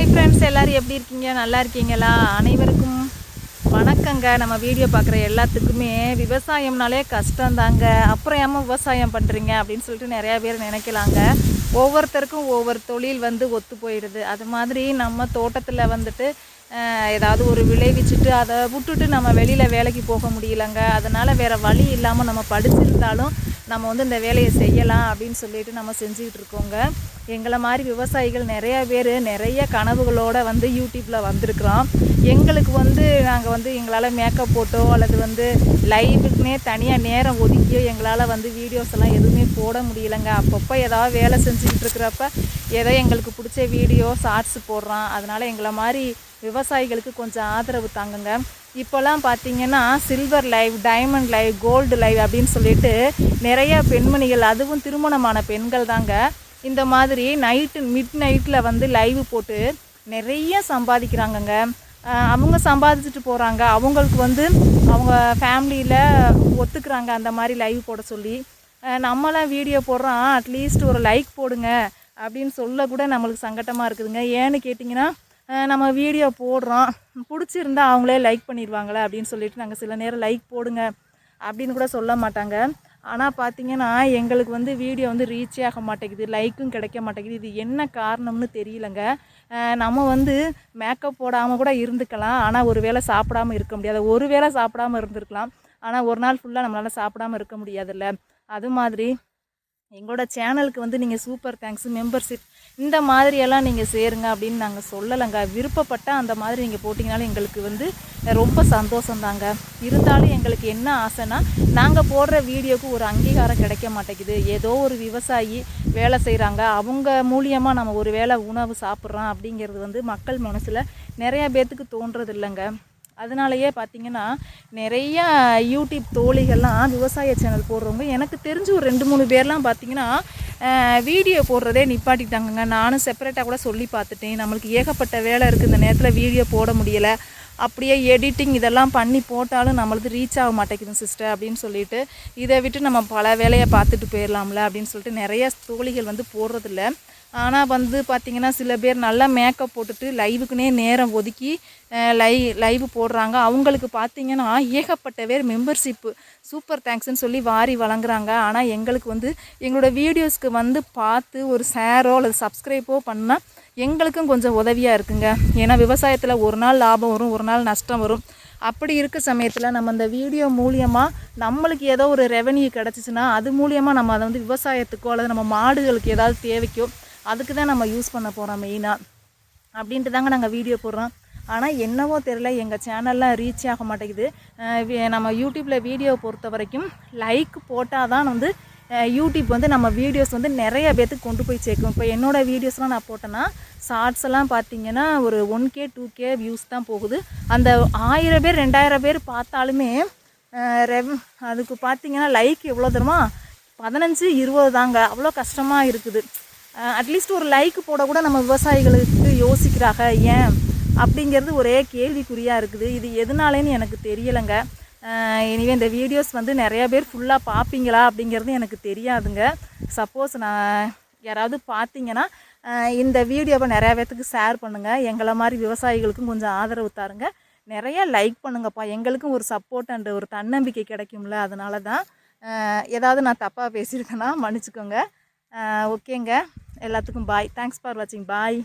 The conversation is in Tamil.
ஹாய் ஃப்ரெண்ட்ஸ், எல்லோரும் எப்படி இருக்கீங்க? நல்லா இருக்கீங்களா? அனைவருக்கும் வணக்கங்க. நம்ம வீடியோ பார்க்குற எல்லாத்துக்குமே விவசாயம்னாலே கஷ்டந்தாங்க. அப்புறம் ஏமா விவசாயம் பண்ணுறீங்க அப்படின்னு சொல்லிட்டு நிறையா பேர் நினைக்கலாங்க. ஒவ்வொருத்தருக்கும் ஒவ்வொரு தொழில் ஒத்து போயிடுது. அது மாதிரி நம்ம தோட்டத்தில் ஏதாவது ஒரு விளைவிச்சுட்டு அதை விட்டுட்டு நம்ம வெளியில் வேலைக்கு போக முடியலங்க. அதனால் வேறு வழி இல்லாமல் நம்ம படிச்சிருந்தாலும் நம்ம இந்த வேலையை செய்யலாம் அப்படின்னு சொல்லிட்டு நம்ம செஞ்சுக்கிட்டு இருக்கோங்க. எங்களை மாதிரி விவசாயிகள் நிறையா பேர் நிறைய கனவுகளோடு யூடியூப்பில் வந்திருக்கிறோம். எங்களுக்கு நாங்கள் எங்களால் மேக்கப் போட்டோ அல்லது லைவுக்குனே தனியாக நேரம் ஒதுக்கியோ எங்களால் வீடியோஸ் எல்லாம் எதுவுமே போட முடியலைங்க. அப்பப்போ ஏதாவது வேலை செஞ்சுக்கிட்டு இருக்கிறப்ப ஏதோ எங்களுக்கு பிடிச்ச வீடியோ ஷார்ட்ஸ் போடுறோம். அதனால் எங்களை மாதிரி விவசாயிகளுக்கு கொஞ்சம் ஆதரவு தாங்குங்க. இப்போல்லாம் பார்த்திங்கன்னா silver live, diamond live, gold live அப்படின்னு சொல்லிட்டு நிறைய பெண்மணிகள், அதுவும் திருமணமான பெண்கள் தாங்க, இந்த மாதிரி மிட் நைட்டில் லைவ் போட்டு நிறைய சம்பாதிக்கிறாங்கங்க. அவங்க சம்பாதிச்சுட்டு போகிறாங்க. அவங்களுக்கு அவங்க ஃபேமிலியில் ஒத்துக்கிறாங்க அந்த மாதிரி லைவ் போட சொல்லி. நம்மளாம் வீடியோ போடுறோம், அட்லீஸ்ட் ஒரு லைக் போடுங்க அப்படின்னு சொல்ல கூட நம்மளுக்கு சங்கட்டமாக இருக்குதுங்க. ஏன்னு கேட்டிங்கன்னா, நம்ம வீடியோ போடுறோம், பிடிச்சிருந்தா அவங்களே லைக் பண்ணிடுவாங்களே அப்படின்னு சொல்லிட்டு நாங்கள் சில நேரம் லைக் போடுங்க அப்படின்னு கூட சொல்ல மாட்டாங்க. ஆனால் பார்த்திங்கன்னா எங்களுக்கு வீடியோ ரீச்சே ஆக மாட்டேங்குது, லைக்கும் கிடைக்க மாட்டேங்குது. இது என்ன காரணம்னு தெரியலங்க. நம்ம மேக்கப் போடாமல் கூட இருந்துக்கலாம், ஆனால் ஒரு வேளை சாப்பிடாமல் இருக்க முடியாது. ஒரு வேளை சாப்பிடாமல் இருந்திருக்கலாம், ஆனால் ஒரு நாள் ஃபுல்லாக நம்மளால் சாப்பிடாமல் இருக்க முடியாதுல்ல. அது மாதிரி எங்களோட சேனலுக்கு நீங்கள் சூப்பர் தேங்க்ஸ், மெம்பர்ஷிப் இந்த மாதிரியெல்லாம் நீங்கள் சேருங்க அப்படின்னு நாங்கள் சொல்லலைங்க. விருப்பப்பட்டால் அந்த மாதிரி நீங்கள் போட்டிங்கனாலும் எங்களுக்கு ரொம்ப சந்தோஷந்தாங்க. இருந்தாலும் எங்களுக்கு என்ன ஆசைன்னா, நாங்கள் போடுற வீடியோவுக்கு ஒரு அங்கீகாரம் கிடைக்க மாட்டேங்குது. ஏதோ ஒரு விவசாயி வேலை செய்கிறாங்க, அவங்க மூலியமாக நம்ம ஒரு வேளை உணவு சாப்பிட்றோம் அப்படிங்கிறது மக்கள் மனசில் நிறையா பேர்த்துக்கு தோன்றது இல்லைங்க. அதனாலேயே பார்த்திங்கன்னா நிறையா யூடியூப் தோழிகள்லாம் விவசாய சேனல் போடுறவங்க எனக்கு தெரிஞ்சு ஒரு 2-3 பேர்லாம் பார்த்திங்கன்னா வீடியோ போடுறதே நிப்பாட்டிட்டாங்கங்க. நானும் செப்பரேட்டாக கூட சொல்லி பார்த்துட்டேன். நம்மளுக்கு ஏகப்பட்ட வேலை இருக்குது, இந்த நேரத்தில் வீடியோ போட முடியலை, அப்படியே எடிட்டிங் இதெல்லாம் பண்ணி போட்டாலும் நம்மளுக்கு ரீச் ஆக மாட்டேங்குது சிஸ்டர் அப்படின்னு சொல்லிட்டு, இதை விட்டு நம்ம பல வேலையை பார்த்துட்டு போயிடலாம்ல அப்படின்னு சொல்லிட்டு நிறைய தோழிகள் போடுறதில்ல. ஆனால் பார்த்திங்கன்னா சில பேர் நல்லா மேக்கப் போட்டுட்டு லைவுக்குனே நேரம் ஒதுக்கி லைவ் போடுறாங்க. அவங்களுக்கு பார்த்திங்கன்னா ஏகப்பட்ட பேர் மெம்பர்ஷிப்பு சூப்பர் தேங்க்ஸ்ன்னு சொல்லி வாரி வழங்குறாங்க. ஆனால் எங்களுக்கு எங்களோட வீடியோஸ்க்கு பார்த்து ஒரு ஷேரோ அல்லது சப்ஸ்கிரைபோ பண்ணால் எங்களுக்கும் கொஞ்சம் உதவியாக இருக்குங்க. ஏன்னா விவசாயத்தில் ஒரு நாள் லாபம் வரும், ஒரு நாள் நஷ்டம் வரும். அப்படி இருக்க சமயத்தில் நம்ம அந்த வீடியோ மூலியமாக நம்மளுக்கு ஏதோ ஒரு ரெவன்யூ கிடச்சிச்சின்னா அது மூலியமாக நம்ம அதை விவசாயத்துக்கோ அல்லது நம்ம மாடுகளுக்கு ஏதாவது தேவைக்கோ அதுக்கு தான் நம்ம யூஸ் பண்ண போகிறோம் மெயினாக அப்படின்ட்டு தாங்க நாங்கள் வீடியோ போடுறோம். ஆனால் என்னவோ தெரியல, எங்கள் சேனல்லாம் ரீச் ஆக மாட்டேங்குது. நம்ம யூடியூப்பில் வீடியோ பொறுத்த வரைக்கும் லைக் போட்டால் தான் யூடியூப் நம்ம வீடியோஸ் நிறைய பேர்த்துக்கு கொண்டு போய் சேர்க்கும். இப்போ என்னோடய வீடியோஸ்லாம் நான் போட்டேன்னா ஷார்ட்ஸ் எல்லாம் பார்த்திங்கன்னா ஒரு 1K 2K வியூஸ் தான் போகுது. அந்த 1000 பேர் 2000 பேர் பார்த்தாலுமே அதுக்கு பார்த்திங்கன்னா லைக் எவ்வளோ தருமா, 15-20 தாங்க. அவ்வளோ கஷ்டமாக இருக்குது. அட்லீஸ்ட் ஒரு லைக் போட கூட நம்ம விவசாயிகளுக்கு யோசிக்கிறாங்க ஏன் அப்படிங்கிறது ஒரே கேள்விக்குறியாக இருக்குது. இது எதனாலேன்னு எனக்கு தெரியலைங்க. இனிவே இந்த வீடியோஸ் நிறையா பேர் ஃபுல்லாக பார்ப்பீங்களா அப்படிங்கிறது எனக்கு தெரியாதுங்க. சப்போஸ் நான் யாராவது பார்த்தீங்கன்னா இந்த வீடியோவை நிறையா பேர்த்துக்கு ஷேர் பண்ணுங்கள். எங்களை மாதிரி விவசாயிகளுக்கும் கொஞ்சம் ஆதரவு தாருங்க. நிறையா லைக் பண்ணுங்கப்பா, எங்களுக்கும் ஒரு சப்போர்ட் அண்டு ஒரு தன்னம்பிக்கை கிடைக்கும்ல. அதனால தான் ஏதாவது நான் தப்பாக பேசியிருக்கேன்னா மன்னிச்சுக்கோங்க. ஓகேங்க, எல்லாத்துக்கும் பாய். தேங்க்ஸ் ஃபார் வாட்சிங். பாய்.